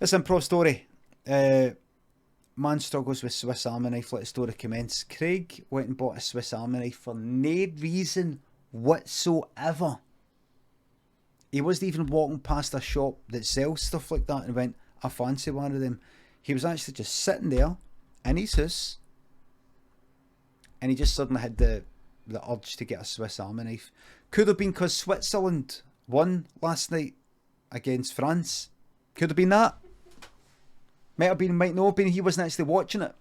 This improv story. Man struggles with Swiss Army knife. Let the story commence. Craig went and bought a Swiss Army knife for no reason whatsoever. He wasn't even walking past a shop that sells stuff like that and went, I fancy one of them. He was actually just sitting there in his house and he just suddenly had the urge to get a Swiss Army knife. Could have been because Switzerland won last night against France. Could have been that. Might have been, might not have been. He wasn't actually watching it.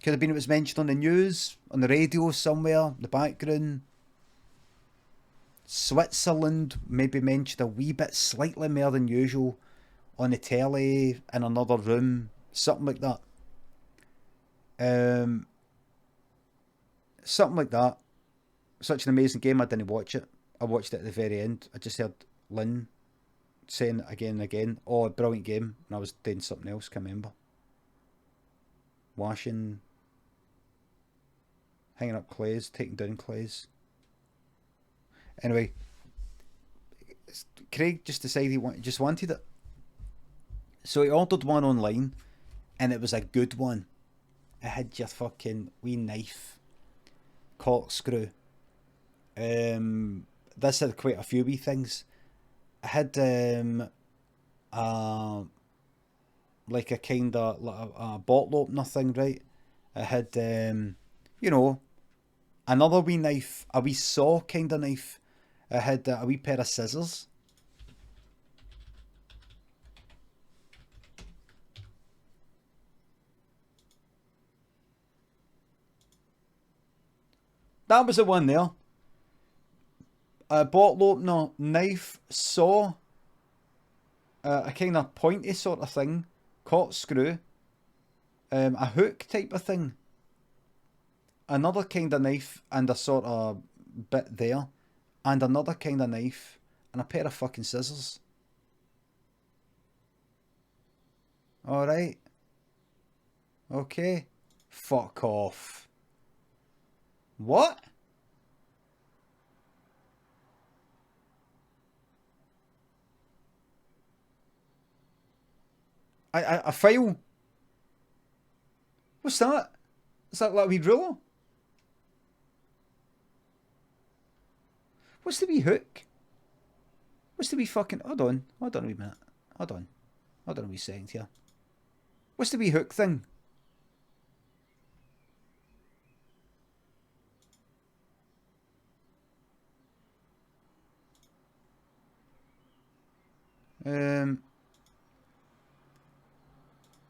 Could have been it was mentioned on the news, on the radio somewhere, the background. Switzerland maybe mentioned a wee bit slightly more than usual on the telly in another room, something like that. Something like that. Such an amazing game, I didn't watch it. I watched it at the very end. I just heard Lynn saying it again and again. Oh, brilliant game. And I was doing something else, can't remember. Washing, hanging up clays, taking down clays. Anyway, Craig just decided he just wanted it. So he ordered one online, and it was a good one. It had your fucking wee knife, corkscrew. This had quite a few wee things. It had like a kind of like a bottle opener thing, right? It had you know, another wee knife, a wee saw kind of knife. It had a wee pair of scissors. That was the one there. A bottle opener, knife, saw, a kind of pointy sort of thing, corkscrew, a hook type of thing, another kind of knife and a sort of bit there, and another kind of knife, and a pair of fucking scissors. Alright. Okay. Fuck off. What? A file? What's that? Is that like a wee ruler? What's the wee hook? What's the wee fucking... Hold on a wee minute. Hold on a wee second here. What's the wee hook thing?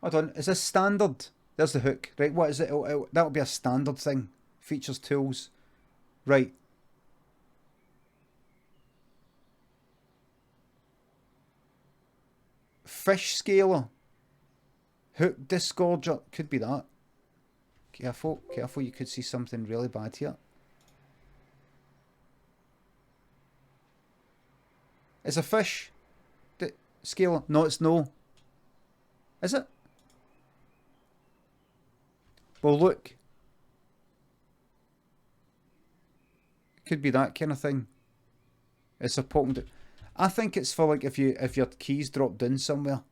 Hold on, is this standard? There's the hook, right? What is it? That'll be a standard thing. Features, tools. Right. Fish scaler. Hook disgorger. Could be that. Careful, careful, you could see something really bad here. It's a fish. Scaler. No, it's no. Is it? Well, look. Could be that kind of thing. It's a poking. I think it's for like if your keys dropped in somewhere,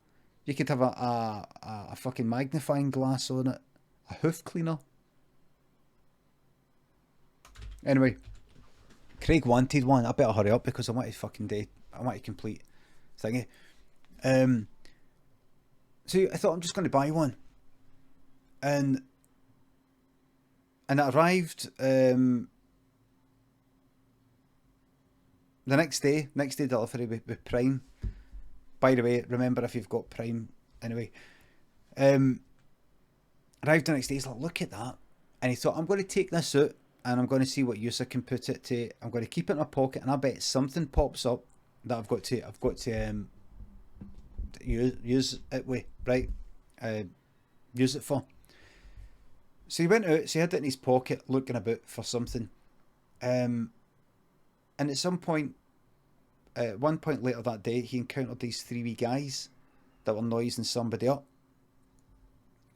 you could have a fucking magnifying glass on it, a hoof cleaner. Anyway, Craig wanted one. I better hurry up because I want to fucking do. I want to complete thingy. So I thought I'm just going to buy one, and it arrived the next day delivery with Prime. By the way, remember if you've got Prime, anyway. Arrived the next day, he's like, look at that. And he thought, I'm going to take this out and I'm going to see what use I can put it to. I'm going to keep it in my pocket, and I bet something pops up that I've got to use it with, right? Use it for. So he went out, so he had it in his pocket looking about for something. And at some point, one point later that day, he encountered these three wee guys that were noising somebody up.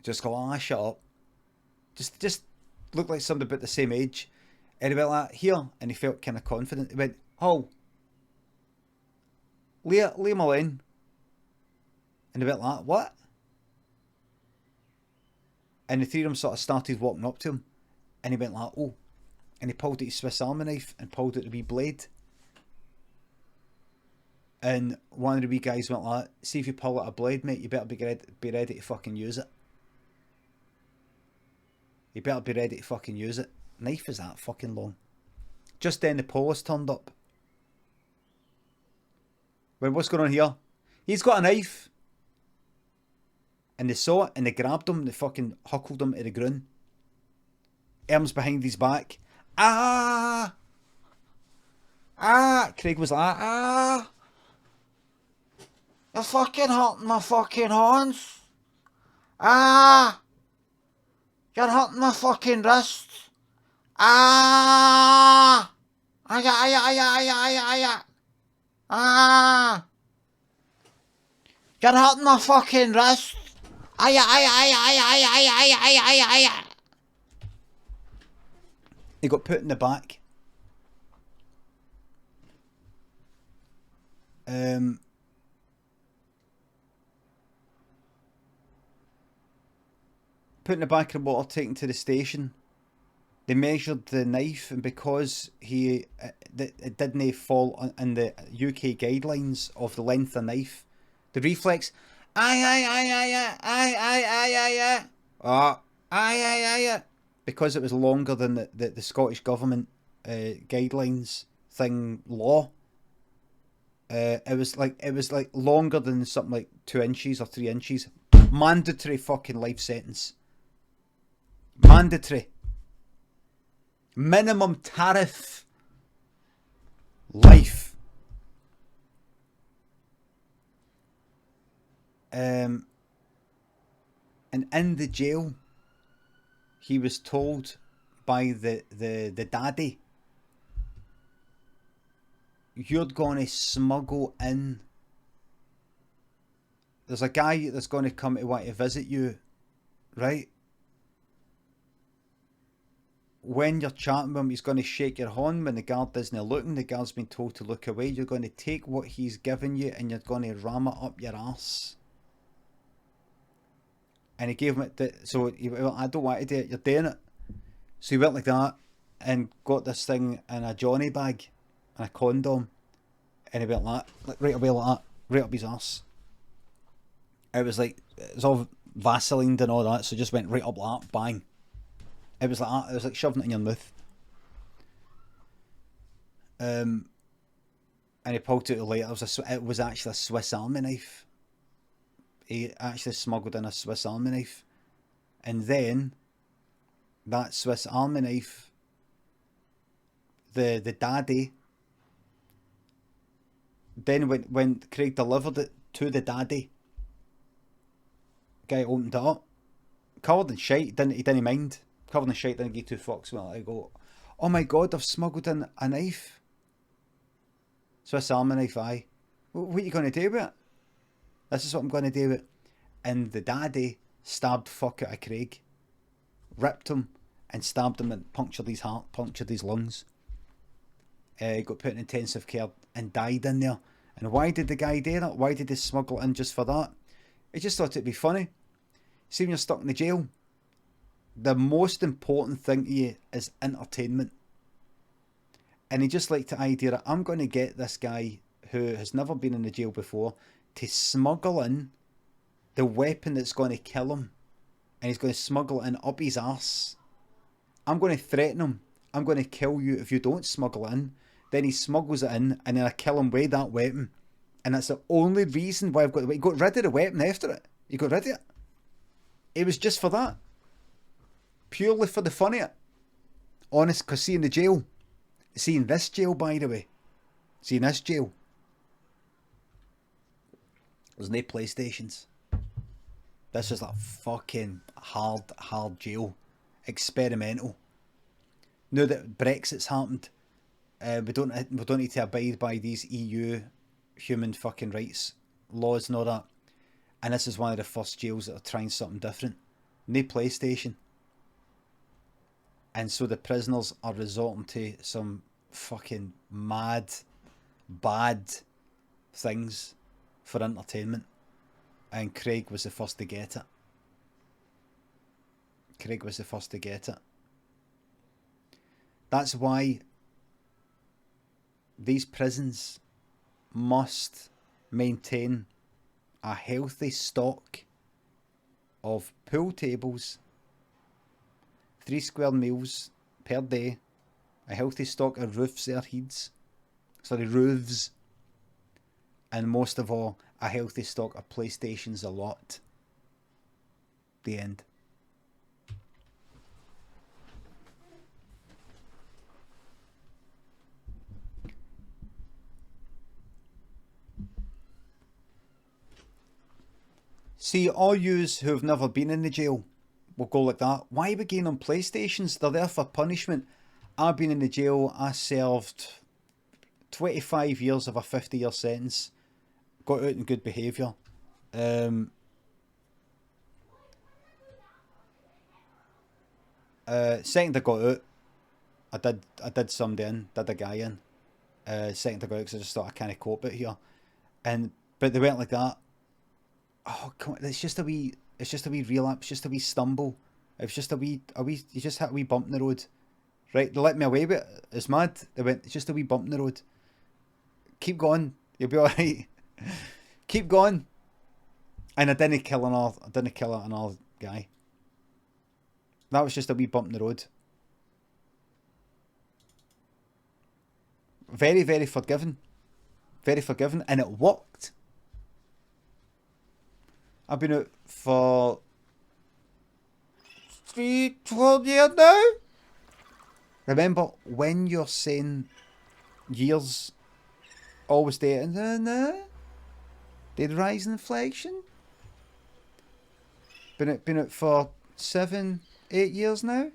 Just go, ah, shut up. Just looked like somebody about the same age. And he went like, here, and he felt kind of confident. He went, oh, leave him alone. And they went like, what? And the three of them sort of started walking up to him. And he went like, oh. And he pulled out his Swiss Army knife and pulled out the wee blade. And one of the wee guys went like, see if you pull out a blade, mate, you better be ready to fucking use it. You better be ready to fucking use it. Knife is that fucking long. Just then the police turned up. Well, what's going on here? He's got a knife. And they saw it and they grabbed him and they fucking huckled him to the ground. Arms behind his back. Ah! Ah! Craig was like, ah! You're fucking hurting my fucking horns. Ah! You're hurting my fucking wrists. Ah! Aya, aya, aya, aya, aya, aya. Ah! You're hurting my fucking wrists. Aya, aya, aya, aya, aya, aya, aya, aya, aya, aya. He got put in the back. Put in the back of the water, taken to the station. They measured the knife, and because it didn't fall in the UK guidelines of the length of knife, the reflex, because it was longer than the Scottish government guidelines thing law. It was like longer than something like 2 inches or 3 inches. Mandatory fucking life sentence. Mandatory. Minimum tariff. Life. And in the jail, he was told by the daddy, you're going to smuggle in. There's a guy that's going to come to want to visit you, right? When you're chatting with him, he's going to shake your hand. When the guard isn't looking, the guard's been told to look away. You're going to take what he's given you and you're going to ram it up your ass. And he gave him it. So he went, I don't want to do it. You're doing it. So he went like that and got this thing in a Johnny bag and a condom. And he went like right away like that, right up his ass. It was all Vaseline and all that, so it just went right up like that, bang. It was like that, it was like shoving it in your mouth. And he pulled it out later. It was actually a Swiss Army knife. He actually smuggled in a Swiss Army knife. And then, that Swiss Army knife, the daddy, then when Craig delivered it to the daddy, guy opened it up, covered in shite, he didn't mind. Covered in shite, didn't give two fucks. Well, I go, oh my god, I've smuggled in a knife. Swiss Army knife, aye. What are you going to do with it? This is what I'm going to do with it. And the daddy stabbed fuck out of Craig. Ripped him and stabbed him and punctured his heart, punctured his lungs. He got put in intensive care and died in there. And why did the guy do that? Why did he smuggle in just for that? He just thought it'd be funny. See, when you're stuck in the jail, the most important thing to you is entertainment. And he just liked the idea that I'm going to get this guy who has never been in the jail before to smuggle in the weapon that's going to kill him. And he's going to smuggle it in up his arse. I'm going to threaten him. I'm going to kill you if you don't smuggle it in. Then he smuggles it in and then I kill him with that weapon. And that's the only reason why I've got the weapon. He got rid of the weapon after it. He got rid of it. It was just for that. Purely for the fun of it. Honest, because see in the jail. See in this jail, by the way. See in this jail. There's no PlayStations. This is like fucking hard jail. Experimental. Now that Brexit's happened, we don't need to abide by these EU human fucking rights laws and all that. And this is one of the first jails that are trying something different. No PlayStation. And so the prisoners are resorting to some fucking mad, bad things for entertainment. and Craig was the first to get it. Craig was the first to get it. That's why these prisons must maintain a healthy stock of pool tables, 3 square meals per day, a healthy stock of roofs, and most of all, a healthy stock of PlayStations a lot. The end. See, all yous who've never been in the jail will go like that. Why are we getting on PlayStations? They're there for punishment. I've been in the jail. I served 25 years of a 50-year sentence. Got out in good behaviour. Second I got out, I did somebody in, did a guy in. Second I got out because I just thought I can't cope it here. But they went like that. Oh, come on, it's just a wee relapse, just a wee stumble. It's just you just hit a wee bump in the road. Right, they let me away with it. It's mad. They went, it's just a wee bump in the road. Keep going, you'll be alright. Keep going. And I didn't kill another guy. That was just a wee bump in the road. Very, very forgiving. Very forgiving, and it worked. I've been out for 12 years now. Remember, when you're saying years, always dating, did rise in inflation. Been out for 7, 8 years now.